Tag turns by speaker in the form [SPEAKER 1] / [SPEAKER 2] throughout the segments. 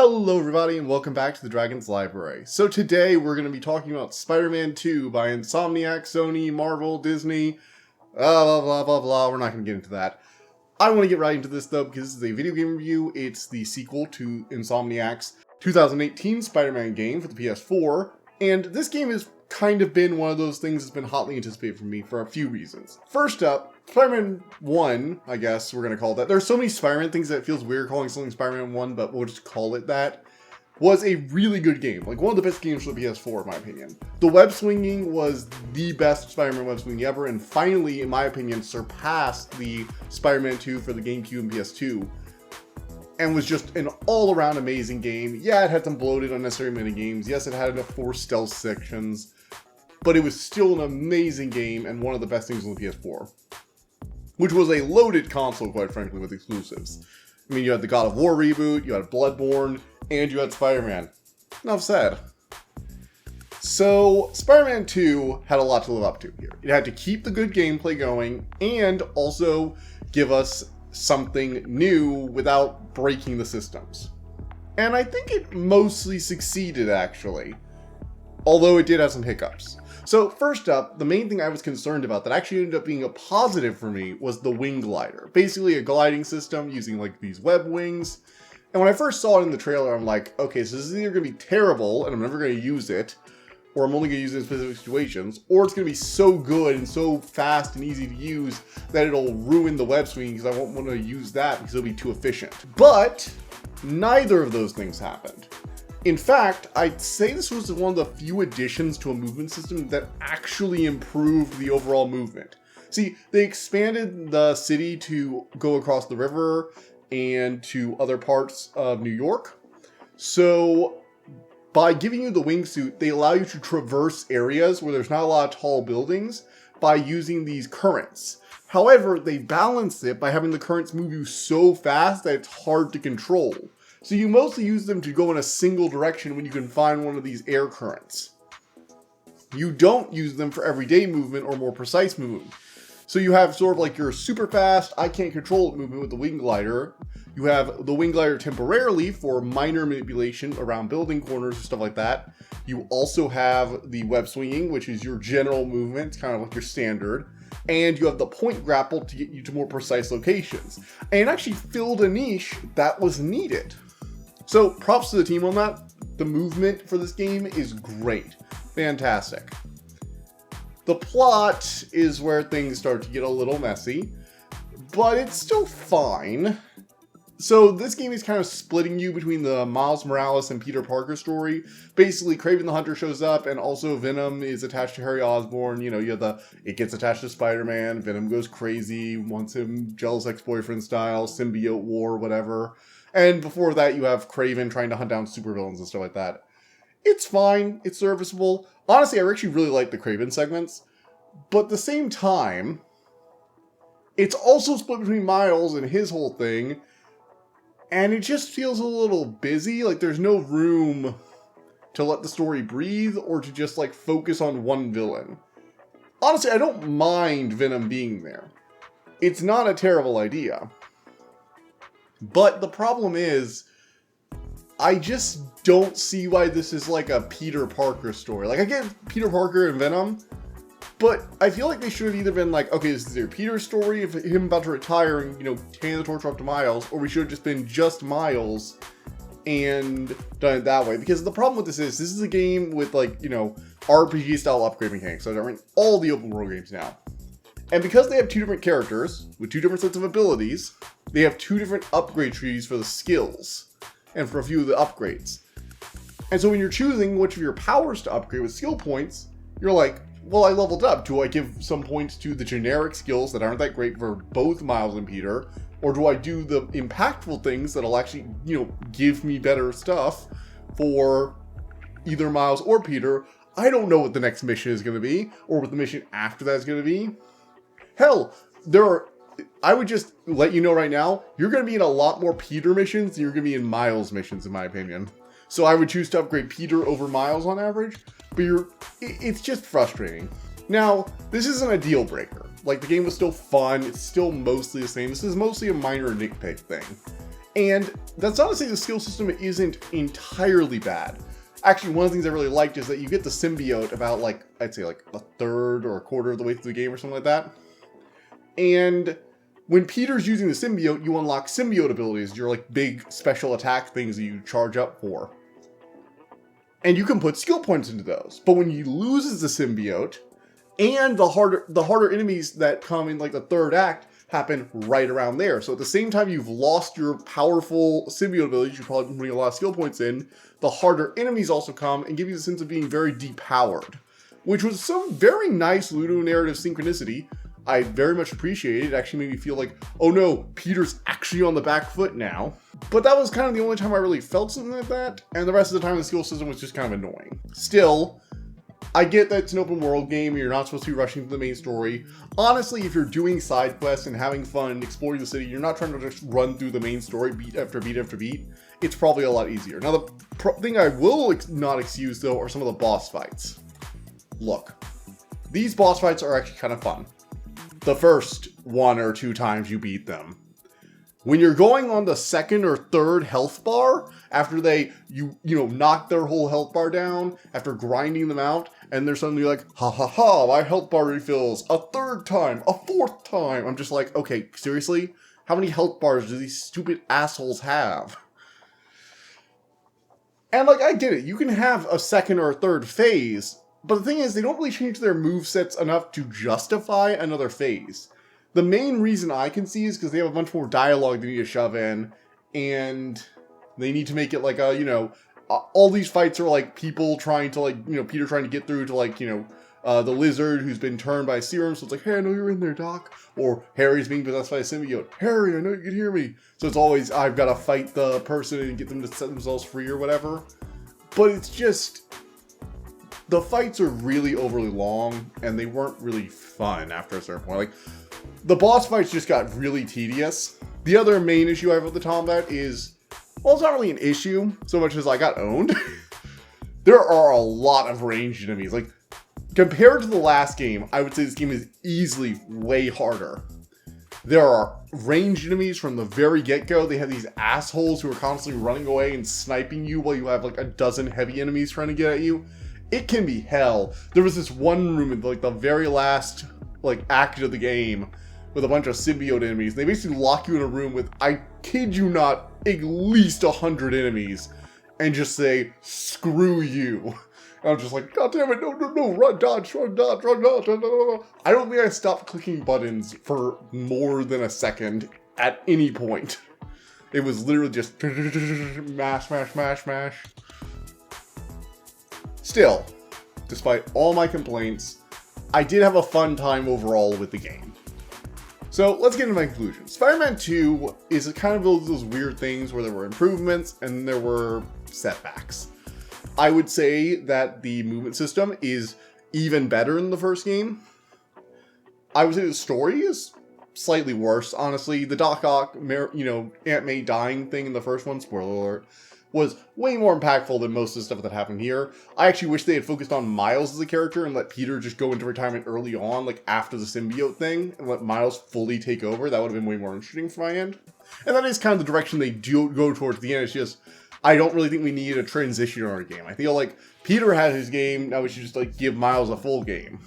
[SPEAKER 1] Hello everybody and welcome back to the Dragon's Library. So today we're going to be talking about Spider-Man 2 by Insomniac, Sony, Marvel, Disney, blah blah blah blah. We're not going to get into that. I want to get right into this though because this is a video game review. It's the sequel to Insomniac's 2018 Spider-Man game for the PS4, and this game has kind of been one of those things that's been hotly anticipated for me for a few reasons. First up, Spider-Man 1, I guess we're going to call that. There's so many Spider-Man things that it feels weird calling something Spider-Man 1, but we'll just call it that. Was a really good game. Like one of the best games for the PS4 in my opinion. The web swinging was the best Spider-Man web swinging ever, and finally, in my opinion, surpassed the Spider-Man 2 for the GameCube and PS2. And was just an all-around amazing game. Yeah, it had some bloated, unnecessary minigames. Yes, it had enough 4 stealth sections. But it was still an amazing game and one of the best things on the PS4. Which was a loaded console, quite frankly, with exclusives. I mean, you had the God of War reboot, you had Bloodborne, and you had Spider-Man. Enough said. So, Spider-Man 2 had a lot to live up to here. It had to keep the good gameplay going, and also give us something new without breaking the systems. And I think it mostly succeeded, actually. Although it did have some hiccups. So first up, the main thing I was concerned about that actually ended up being a positive for me was the wing glider. Basically a gliding system using like these web wings. And when I first saw it in the trailer, I'm like, okay, so this is either going to be terrible and I'm never going to use it, or I'm only going to use it in specific situations, or it's going to be so good and so fast and easy to use that it'll ruin the web swinging because I won't want to use that because it'll be too efficient. But neither of those things happened. In fact, I'd say this was one of the few additions to a movement system that actually improved the overall movement. See, they expanded the city to go across the river and to other parts of New York. So by giving you the wingsuit, they allow you to traverse areas where there's not a lot of tall buildings by using these currents. However, they balance it by having the currents move you so fast that it's hard to control. So you mostly use them to go in a single direction when you can find one of these air currents. You don't use them for everyday movement or more precise movement. So you have sort of like your super fast, I can't control it movement with the wing glider. You have the wing glider temporarily for minor manipulation around building corners and stuff like that. You also have the web swinging, which is your general movement, kind of like your standard. And you have the point grapple to get you to more precise locations. And it actually filled a niche that was needed. So props to the team on that. The movement for this game is great. Fantastic. The plot is where things start to get a little messy, but it's still fine. So this game is kind of splitting you between the Miles Morales and Peter Parker story. Basically, Kraven the Hunter shows up, and also Venom is attached to Harry Osborn. You know, you have it gets attached to Spider-Man, Venom goes crazy, wants him jealous ex-boyfriend style, symbiote war, whatever. And before that, you have Kraven trying to hunt down supervillains and stuff like that. It's fine. It's serviceable. Honestly, I actually really like the Kraven segments. But at the same time, it's also split between Miles and his whole thing. And it just feels a little busy. Like there's no room to let the story breathe or to just like focus on one villain. Honestly, I don't mind Venom being there. It's not a terrible idea. But the problem is, I just don't see why this is like a Peter Parker story. Like, I get Peter Parker and Venom, but I feel like they should have either been like, okay, this is their Peter story of him about to retire and, you know, handing the torch off to Miles, or we should have just been just Miles and done it that way. Because the problem with this is a game with, like, you know, RPG-style upgrade mechanics. So they're in all the open world games now. And because they have two different characters, with two different sets of abilities, they have two different upgrade trees for the skills, and for a few of the upgrades. And so when you're choosing which of your powers to upgrade with skill points, you're like, well, I leveled up. Do I give some points to the generic skills that aren't that great for both Miles and Peter? Or do I do the impactful things that'll actually, you know, give me better stuff for either Miles or Peter? I don't know what the next mission is going to be, or what the mission after that is going to be. Hell, I would just let you know right now, you're going to be in a lot more Peter missions than you're going to be in Miles missions, in my opinion. So I would choose to upgrade Peter over Miles on average, but it's just frustrating. Now, this isn't a deal breaker. Like, the game was still fun, it's still mostly the same. This is mostly a minor nitpick thing. And that's not to say the skill system isn't entirely bad. Actually, one of the things I really liked is that you get the symbiote about like, I'd say like a third or a quarter of the way through the game or something like that. And when Peter's using the symbiote, you unlock symbiote abilities, your like big special attack things that you charge up for. And you can put skill points into those. But when he loses the symbiote, and the harder enemies that come in like the third act happen right around there. So at the same time you've lost your powerful symbiote abilities, you probably bring a lot of skill points in, the harder enemies also come and give you the sense of being very depowered. Which was some very nice ludonarrative synchronicity. I very much appreciated it. It actually made me feel like, oh no, Peter's actually on the back foot now. But that was kind of the only time I really felt something like that, and the rest of the time the skill system was just kind of annoying. Still, I get that it's an open world game and you're not supposed to be rushing to the main story. Honestly, if you're doing side quests and having fun exploring the city, you're not trying to just run through the main story beat after beat after beat, it's probably a lot easier. Now the thing I will not excuse though are some of the boss fights. Look, these boss fights are actually kind of fun. The first 1 or 2 times you beat them. When you're going on the second or third health bar, after you knock their whole health bar down, after grinding them out, and they're suddenly like, ha ha ha, my health bar refills a 3rd time, a 4th time. I'm just like, okay, seriously? How many health bars do these stupid assholes have? And like, I get it, you can have a 2nd or a 3rd phase, but the thing is, they don't really change their movesets enough to justify another phase. The main reason I can see is because they have a bunch more dialogue they need to shove in, and they need to make it like a, all these fights are like people trying to like, Peter trying to get through to like, the lizard who's been turned by a serum, so it's like, hey, I know you're in there, Doc. Or Harry's being possessed by a symbiote. Harry, I know you can hear me. So it's always, I've got to fight the person and get them to set themselves free or whatever. But it's just, the fights are really overly long, and they weren't really fun after a certain point. Like, the boss fights just got really tedious. The other main issue I have with the combat is, well, it's not really an issue so much as I got owned. There are a lot of ranged enemies. Like, compared to the last game, I would say this game is easily way harder. There are ranged enemies from the very get-go. They have these assholes who are constantly running away and sniping you while you have like a dozen heavy enemies trying to get at you. It can be hell. There was this one room in like the very last like act of the game with a bunch of symbiote enemies. They basically lock you in a room with, I kid you not, at least 100 enemies and just say, screw you. And I'm just like, God damn it, no, run, dodge, run, dodge, run, dodge. I don't think I stopped clicking buttons for more than a second at any point. It was literally just mash, mash, mash, mash. Still, despite all my complaints, I did have a fun time overall with the game. So let's get into my conclusion. Spider-Man 2 is kind of those weird things where there were improvements and there were setbacks. I would say that the movement system is even better than the first game. I would say the story is slightly worse, honestly. The Doc Ock, Aunt May dying thing in the first one, spoiler alert, was way more impactful than most of the stuff that happened here. I actually wish they had focused on Miles as a character and let Peter just go into retirement early on, like after the symbiote thing, and let Miles fully take over. That would have been way more interesting for my end. And that is kind of the direction they do go towards the end. It's just, I don't really think we need a transition in our game. I feel like Peter has his game, now we should just like give Miles a full game.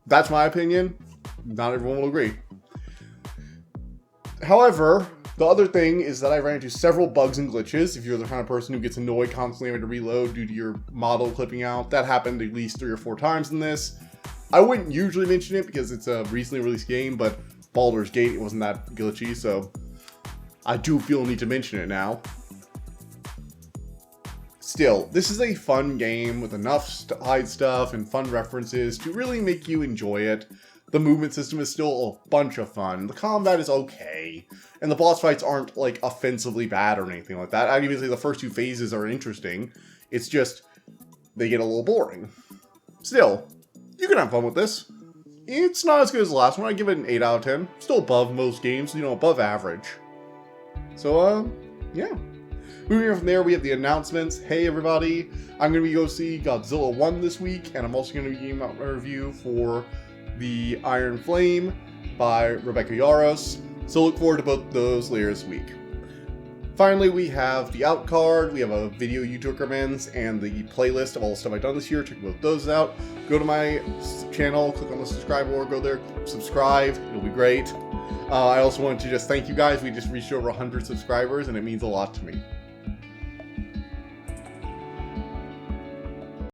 [SPEAKER 1] That's my opinion. Not everyone will agree. However, the other thing is that I ran into several bugs and glitches. If you're the kind of person who gets annoyed constantly having to reload due to your model clipping out, that happened at least 3 or 4 times in this. I wouldn't usually mention it because it's a recently released game, but Baldur's Gate, it wasn't that glitchy, so I do feel a need to mention it now. Still, this is a fun game with enough side stuff and fun references to really make you enjoy it. The movement system is still a bunch of fun. The combat is okay. And the boss fights aren't, like, offensively bad or anything like that. I'd even say the first 2 phases are interesting. It's just, they get a little boring. Still, you can have fun with this. It's not as good as the last one. I give it an 8 out of 10. Still above most games, above average. So, yeah. Moving on from there, we have the announcements. Hey, everybody. I'm going to go see Godzilla 1 this week. And I'm also going to be giving out my review for The Iron Flame by Rebecca Yaros. So look forward to both those later this week. Finally, we have the out card, we have a video YouTube recommends, and the playlist of all the stuff I've done this year. Check both those out. Go to my channel, click on the subscribe or go there, subscribe, it'll be great. I also wanted to just thank you guys. We just reached over 100 subscribers, and it means a lot to me.